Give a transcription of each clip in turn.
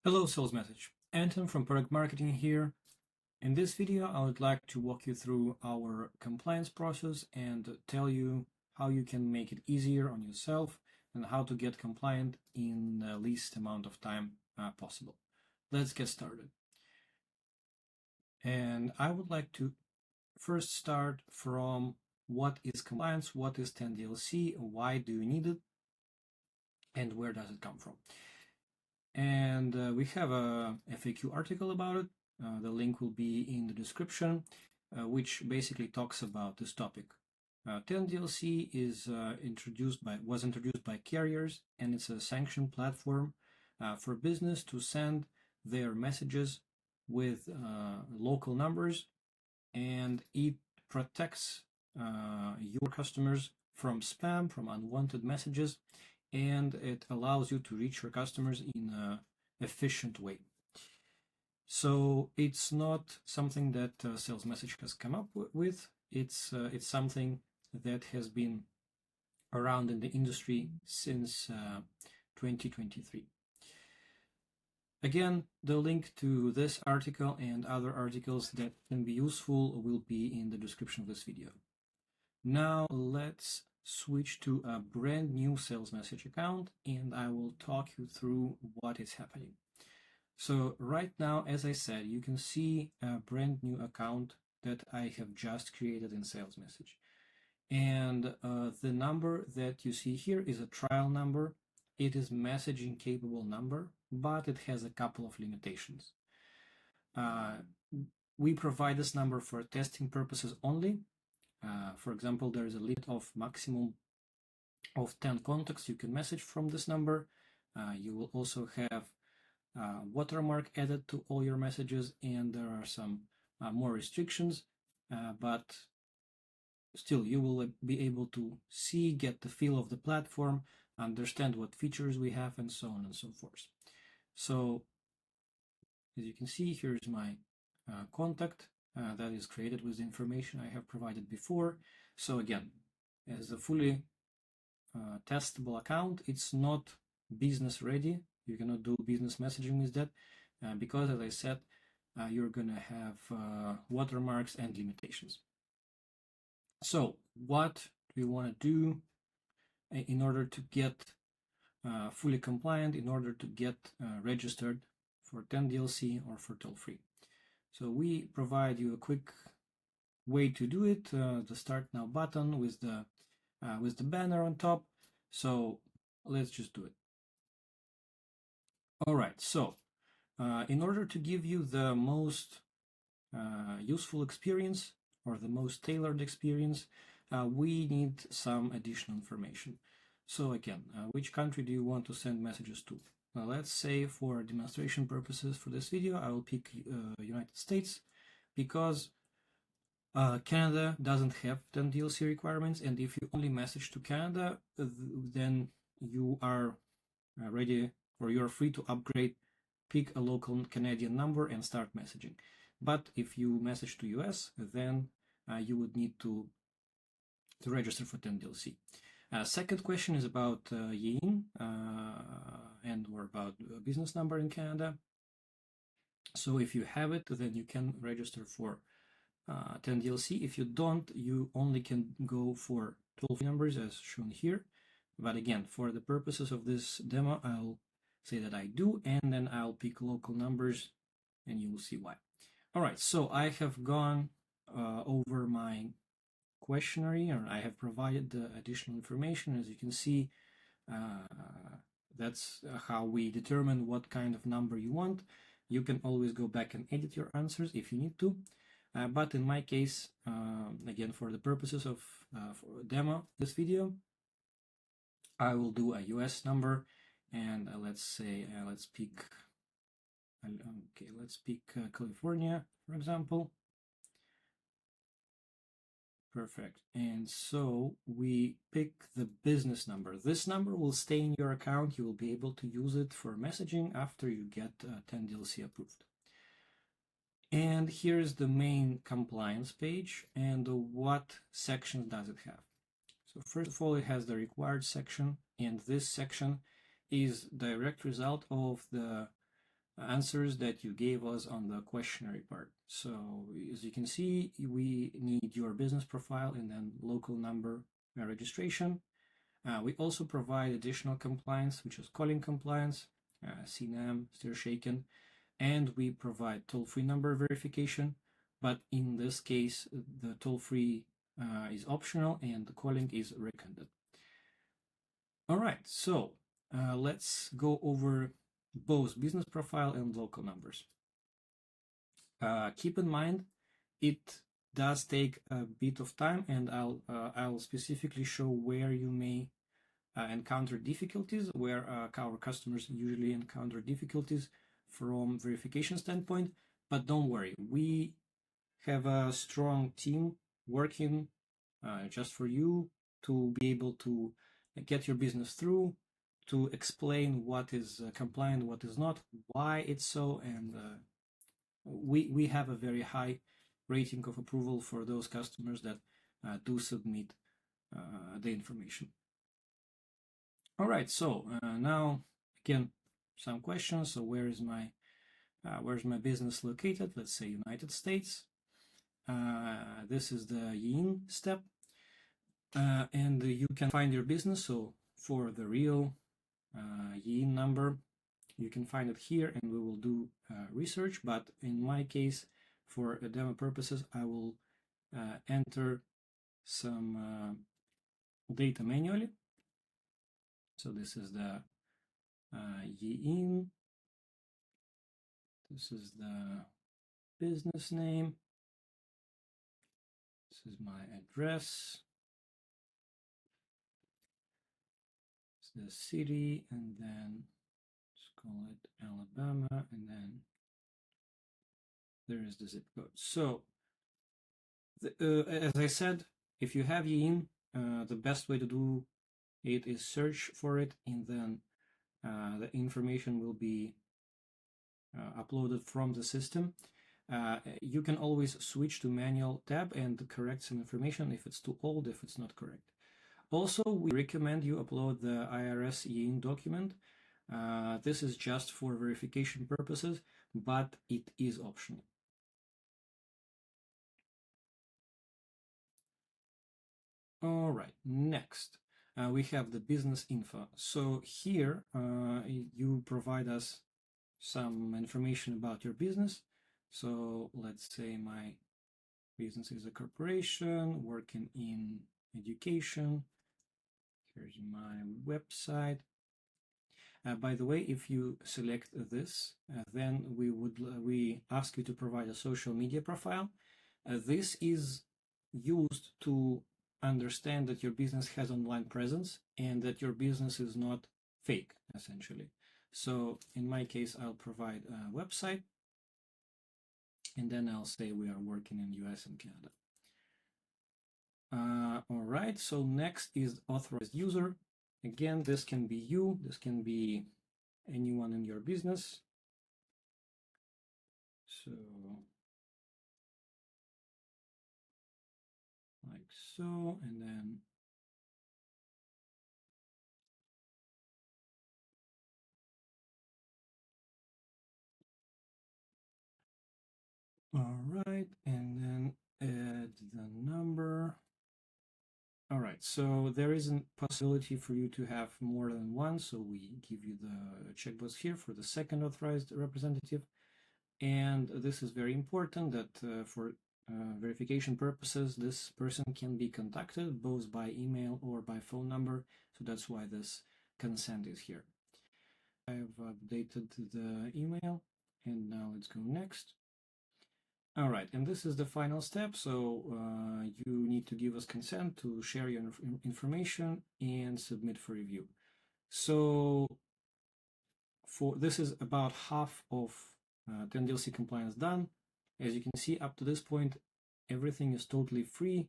Hello Salesmsg, Anton from Product Marketing here. In this video, I would like to walk you through our compliance process and tell you how you can make it easier on yourself and how to get compliant in the least amount of time possible. Let's get started. And I would like to first start from what is compliance, what is 10DLC, why do you need it, and where does it come from. And we have a FAQ article about it. The link will be in the description, which basically talks about this topic. 10DLC was introduced by carriers, and it's a sanctioned platform for business to send their messages with local numbers, and it protects your customers from spam, from unwanted messages, and it allows you to reach your customers in an efficient way. So it's not something that Salesmsg has come up with. It's something that has been around in the industry since 2023. Again, the link to this article and other articles that can be useful will be in the description of this video. Now let's switch to a brand new Salesmsg account, and I will talk you through what is happening. So right now, as I said, you can see a brand new account that I have just created in Salesmsg. And the number that you see here is a trial number. It is messaging capable number, but it has a couple of limitations. We provide this number for testing purposes only. For example, there is a limit of maximum of 10 contacts you can message from this number. You will also have watermark added to all your messages, and there are some more restrictions, but still you will be able to see, get the feel of the platform, understand what features we have, and so on and so forth. So as you can see, here's my contact that is created with the information I have provided before. So again, as a fully testable account, it's not business ready. You cannot do business messaging with that because, as I said, you're gonna have watermarks and limitations. So what do you want to do in order to get fully compliant, in order to get registered for 10DLC or for toll-free? So we provide you a quick way to do it, the Start Now button with the banner on top. So let's just do it. All right, so in order to give you the most useful experience or the most tailored experience, we need some additional information. So again, which country do you want to send messages to? Let's say for demonstration purposes for this video, I will pick United States because Canada doesn't have 10DLC requirements, and if you only message to Canada, then you are ready, or you're free to upgrade, pick a local Canadian number and start messaging. But if you message to US, then you would need to register for 10DLC. Second question is about YIN and or about a business number in Canada. So if you have it, then you can register for 10DLC. If you don't, you only can go for toll-free numbers as shown here. But again, for the purposes of this demo, I'll say that I do, and then I'll pick local numbers, and you will see why. All right, so I have gone over my questionnaire, or I have provided the additional information. As you can see, that's how we determine what kind of number you want. You can always go back and edit your answers if you need to. But in my case, again, for the purposes of for demo this video, I will do a US number, and let's say let's pick California, for example. Perfect. And so we pick the business number. This number will stay in your account. You will be able to use it for messaging after you get 10DLC approved. And here's the main compliance page, and what sections does it have? So first of all, it has the required section, and this section is direct result of the answers that you gave us on the questionnaire part. So as you can see, we need your business profile and then local number registration. We also provide additional compliance, which is calling compliance, CNAM, stir shaken, and we provide toll-free number verification. But in this case, the toll-free is optional and the calling is recommended. All right, so let's go over both business profile and local numbers. Keep in mind, it does take a bit of time, and I'll specifically show where you may encounter difficulties, where our customers usually encounter difficulties from verification standpoint. But don't worry, we have a strong team working just for you to be able to get your business through, to explain what is compliant, what is not, why it's so, and we have a very high rating of approval for those customers that do submit the information. All right, so now again some questions. So where's my business located? Let's say United States. This is the YIN step, and you can find your business. So for the real YIN number, you can find it here, and we will do research. But in my case, for demo purposes, I will enter some data manually. So this is the YIN. This is the business name. This is my address. It's the city, and then let's call it Alabama, and then there is the zip code. So as I said, if you have YIN, the best way to do it is search for it, and then the information will be uploaded from the system. You can always switch to manual tab and correct some information if it's too old, if it's not correct. Also, we recommend you upload the IRS YIN document. This is just for verification purposes, but it is optional. All right, next we have the business info. So here you provide us some information about your business. So let's say my business is a corporation working in education. Here's my website. By the way, if you select this, then we ask you to provide a social media profile. This is used to understand that your business has online presence and that your business is not fake, essentially. So in my case, I'll provide a website, and then I'll say we are working in US and Canada. All right, so next is authorized user. Again, this can be you, this can be anyone in your business. So like so, and then all right, and then add the number. All right, so there is a possibility for you to have more than one, so we give you the checkbox here for the second authorized representative. And this is very important that for verification purposes, this person can be contacted both by email or by phone number, so that's why this consent is here. I've updated the email, and now let's go next. All right, and this is the final step. So you need to give us consent to share your information and submit for review. So for this is about half of 10DLC compliance done. As you can see, up to this point, everything is totally free.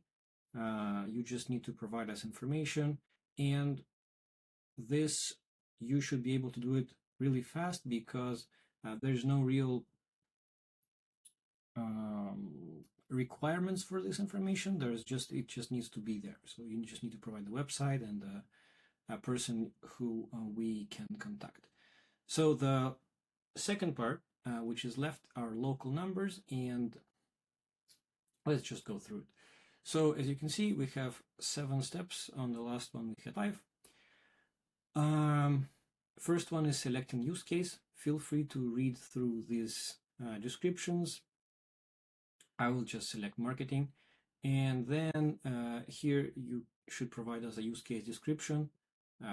You just need to provide us information, and this you should be able to do it really fast because there's no real requirements for this information. It just needs to be there. So you just need to provide the website and a person who we can contact. So the second part, which is left, are local numbers, and let's just go through it. So as you can see, we have 7 steps. On the last one, we had 5. First one is selecting use case. Feel free to read through these descriptions. I will just select marketing. And then here you should provide us a use case description.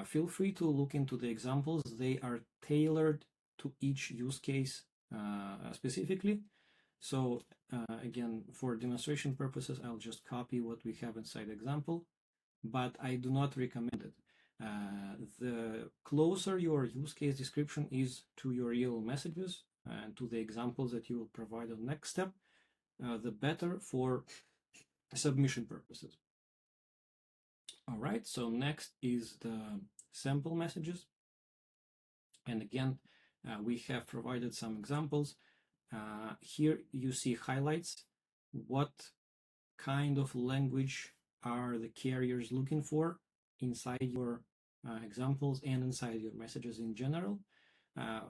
Feel free to look into the examples. They are tailored to each use case specifically. So again, for demonstration purposes, I'll just copy what we have inside the example, but I do not recommend it. The closer your use case description is to your real messages and to the examples that you will provide on next step, the better for submission purposes. All right, so next is the sample messages. And again, we have provided some examples. Here you see highlights. What kind of language are the carriers looking for inside your examples and inside your messages in general,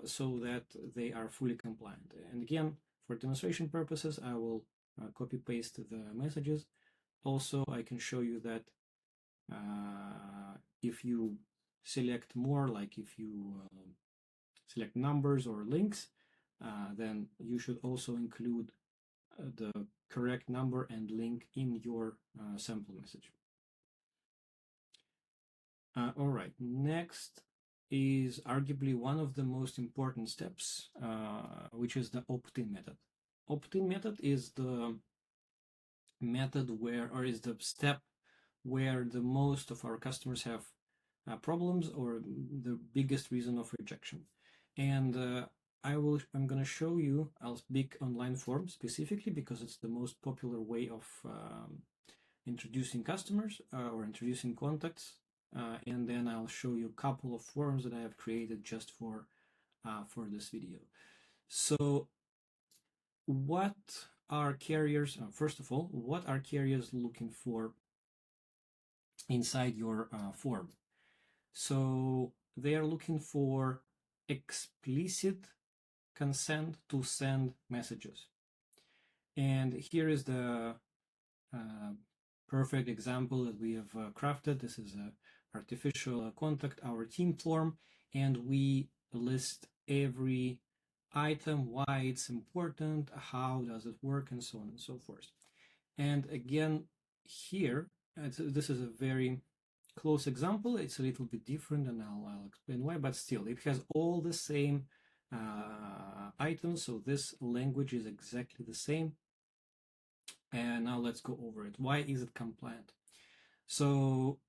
so that they are fully compliant. And again, for demonstration purposes, I will copy paste the messages. Also, I can show you that if you select more, like if you select numbers or links, then you should also include the correct number and link in your sample message. All right, next is arguably one of the most important steps, which is the opt-in method. Opt-in method is the method where, or is the step where the most of our customers have problems or the biggest reason of rejection. And I'm going to show you, I'll speak online form specifically because it's the most popular way of introducing customers or introducing contacts. And then I'll show you a couple of forms that I have created just for this video. So what are carriers, first of all, what are carriers looking for inside your form? So they are looking for explicit consent to send messages. And here is the perfect example that we have crafted. This is a artificial contact our team form, and we list every item, why it's important, how does it work, and so on and so forth. And again, here, this is a very close example. It's a little bit different, and I'll explain why, but still, it has all the same items, so this language is exactly the same. And now let's go over it. Why is it compliant? So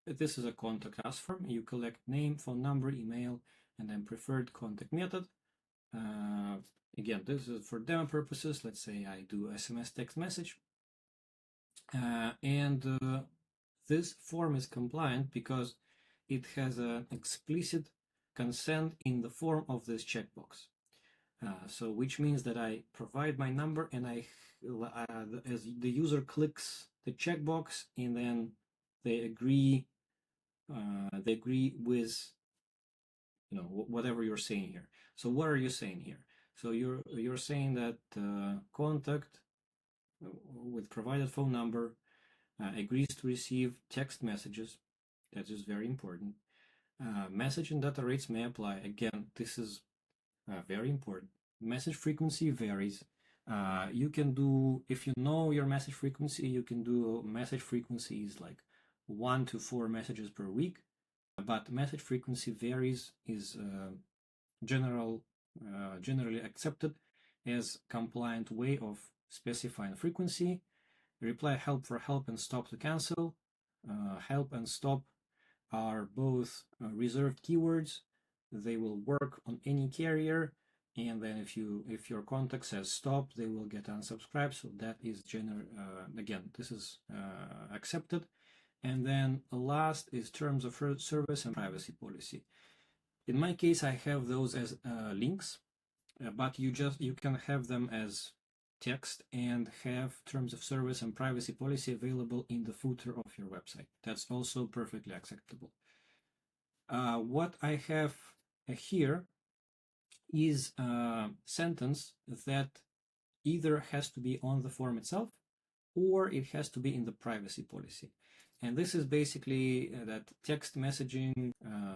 this is a contact us form. You collect name, phone number, email, and then preferred contact method. Again, this is for demo purposes. Let's say I do SMS text message. This form is compliant because it has an explicit consent in the form of this checkbox. So which means that I provide my number and as the user clicks the checkbox, and then they agree with whatever you're saying here. So what are you saying here? So you're saying that contact with provided phone number agrees to receive text messages. That is very important. Message and data rates may apply. Again, this is very important. Message frequency varies. You can do, if you know your message frequency, you can do message frequencies like 1 to 4 messages per week. But message frequency varies is generally accepted as compliant way of specifying frequency. Reply help for help and stop to cancel. Help and stop are both reserved keywords. They will work on any carrier, and then if your contact says stop, they will get unsubscribed. So that is again, this is accepted. And then last is terms of service and privacy policy. In my case, I have those as links, but you can have them as text and have terms of service and privacy policy available in the footer of your website. That's also perfectly acceptable. What I have here is a sentence that either has to be on the form itself or it has to be in the privacy policy. And this is basically that text messaging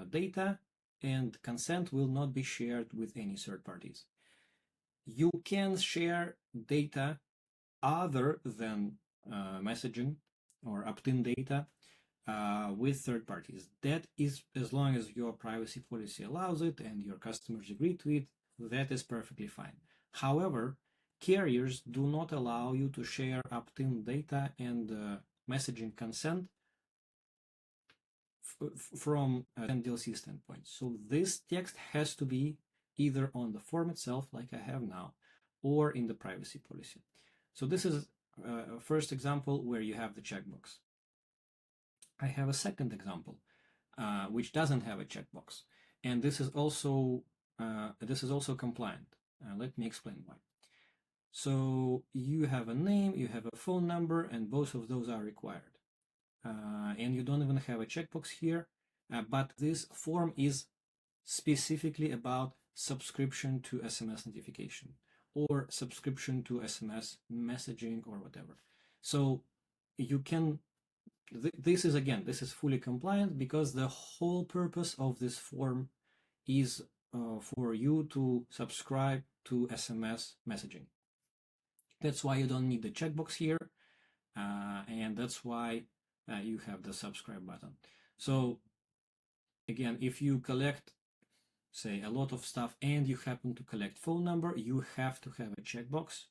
data and consent will not be shared with any third parties. You can share data other than messaging or opt-in data with third parties. That is, as long as your privacy policy allows it and your customers agree to it, that is perfectly fine. However, carriers do not allow you to share opt-in data and messaging consent from a DLC standpoint. So this text has to be either on the form itself, like I have now, or in the privacy policy. So this is a first example where you have the checkbox. I have a second example, which doesn't have a checkbox, and this is also compliant. Let me explain why. So you have a name, you have a phone number, and both of those are required. And you don't even have a checkbox here, but this form is specifically about subscription to SMS notification or subscription to SMS messaging or whatever. So you can, this is fully compliant because the whole purpose of this form is for you to subscribe to SMS messaging. That's why you don't need the checkbox here, and that's why you have the subscribe button. So again, if you collect, say, a lot of stuff and you happen to collect phone number, you have to have a checkbox,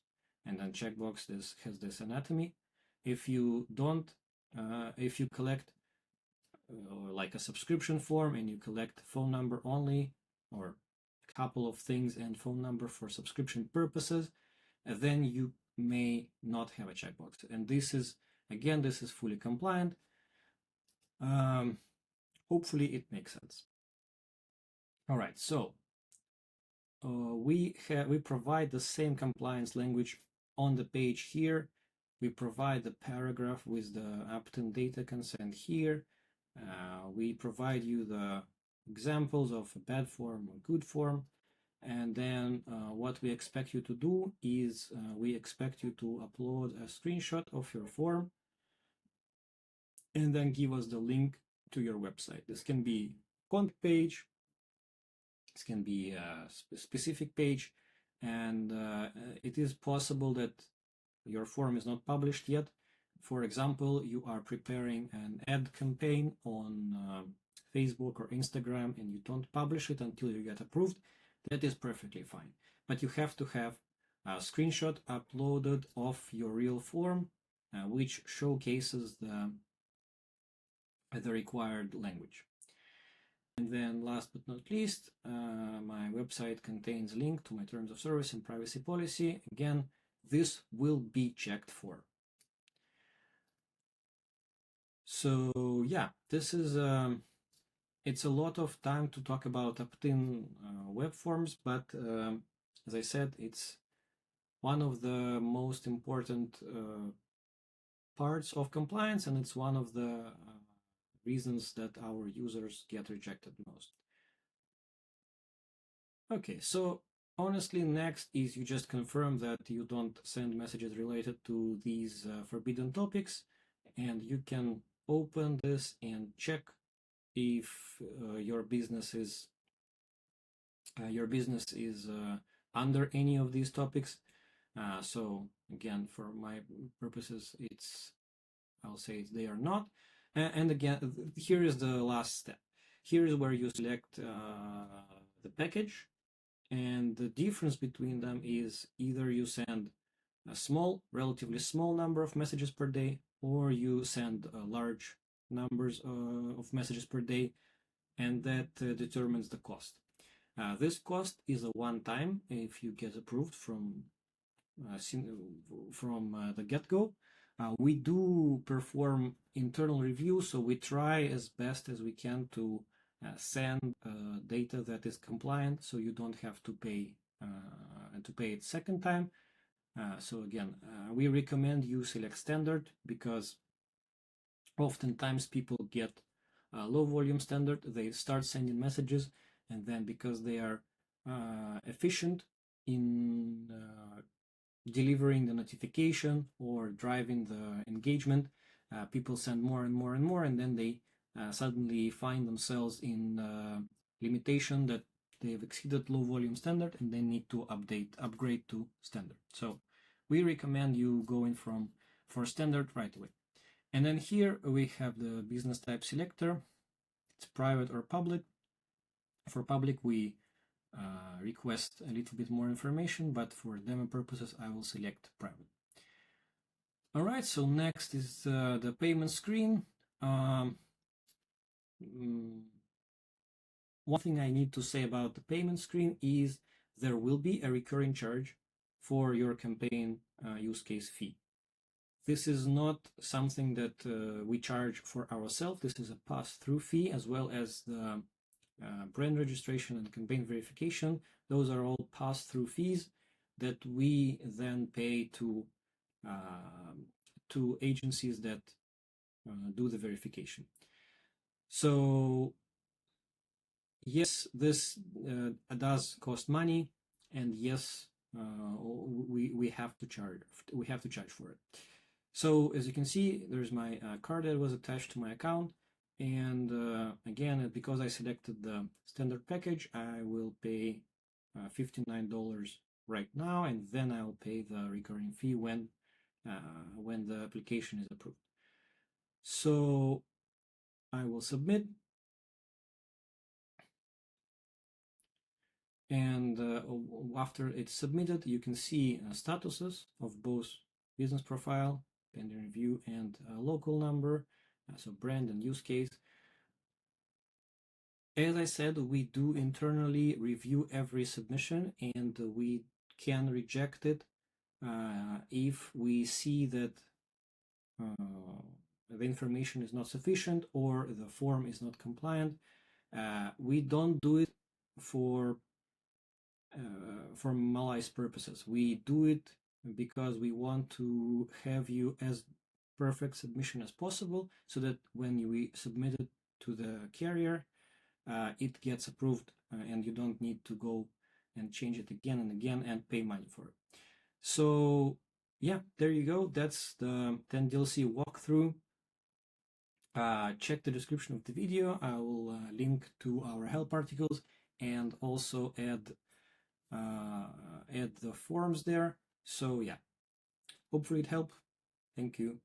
and then checkbox has this anatomy. If you don't, if you collect like a subscription form and you collect phone number only, or a couple of things and phone number for subscription purposes, then you may not have a checkbox. And this is, again, this is fully compliant. Hopefully it makes sense. All right, so we provide the same compliance language on the page here. We provide the paragraph with the opt-in data consent here. We provide you the examples of a bad form or good form. And then what we expect you to do is we expect you to upload a screenshot of your form and then give us the link to your website. This can be contact page, this can be a specific page, and it is possible that your form is not published yet. For example, you are preparing an ad campaign on Facebook or Instagram and you don't publish it until you get approved. That is perfectly fine. But you have to have a screenshot uploaded of your real form, which showcases the required language. And then last but not least, my website contains a link to my terms of service and privacy policy. Again, this will be checked for. So yeah, this is it's a lot of time to talk about opt-in web forms, but as I said, it's one of the most important parts of compliance, and it's one of the reasons that our users get rejected most. Okay, so honestly, next is you just confirm that you don't send messages related to these forbidden topics, and you can open this and check if your business is under any of these topics. So again, for my purposes, I'll say they are not. And again, here is the last step. Here is where you select the package, and the difference between them is either you send a relatively small number of messages per day, or you send large numbers of messages per day, and that determines the cost. This cost is a one-time if you get approved from the get-go. We do perform internal review, so we try as best as we can to send data that is compliant, so you don't have to pay it second time. So again, we recommend you select standard because oftentimes people get low volume standard, they start sending messages, and then because they are efficient in delivering the notification or driving the engagement. People send more and more and more, and then they suddenly find themselves in limitation that they've exceeded low volume standard and they need to upgrade to standard. So we recommend you going for standard right away. And then here we have the business type selector. It's private or public. For public, we request a little bit more information, but for demo purposes, I will select private. All right, so next is the payment screen. One thing I need to say about the payment screen is there will be a recurring charge for your campaign use case fee. This is not something that we charge for ourselves. This is a pass-through fee, as well as the brand registration and campaign verification. Those are all pass-through fees that we then pay to agencies that do the verification. So yes, this does cost money, and yes, we have to charge. We have to charge for it. So as you can see, there's my card that was attached to my account. And again, because I selected the standard package, I will pay $59 right now, and then I'll pay the recurring fee when the application is approved. So I will submit, and after it's submitted, you can see statuses of both business profile, pending review, and local number, so brand and use case. As I said, we do internally review every submission, and we can reject it if we see that the information is not sufficient or the form is not compliant. We don't do it for malicious purposes. We do it because we want to have you as perfect submission as possible, so that when we submit it to the carrier, it gets approved and you don't need to go and change it again and again and pay money for it. So yeah, there you go. That's the 10 DLC walkthrough. Check the description of the video. I will link to our help articles and also add the forms there. So yeah, hopefully it helped. Thank you.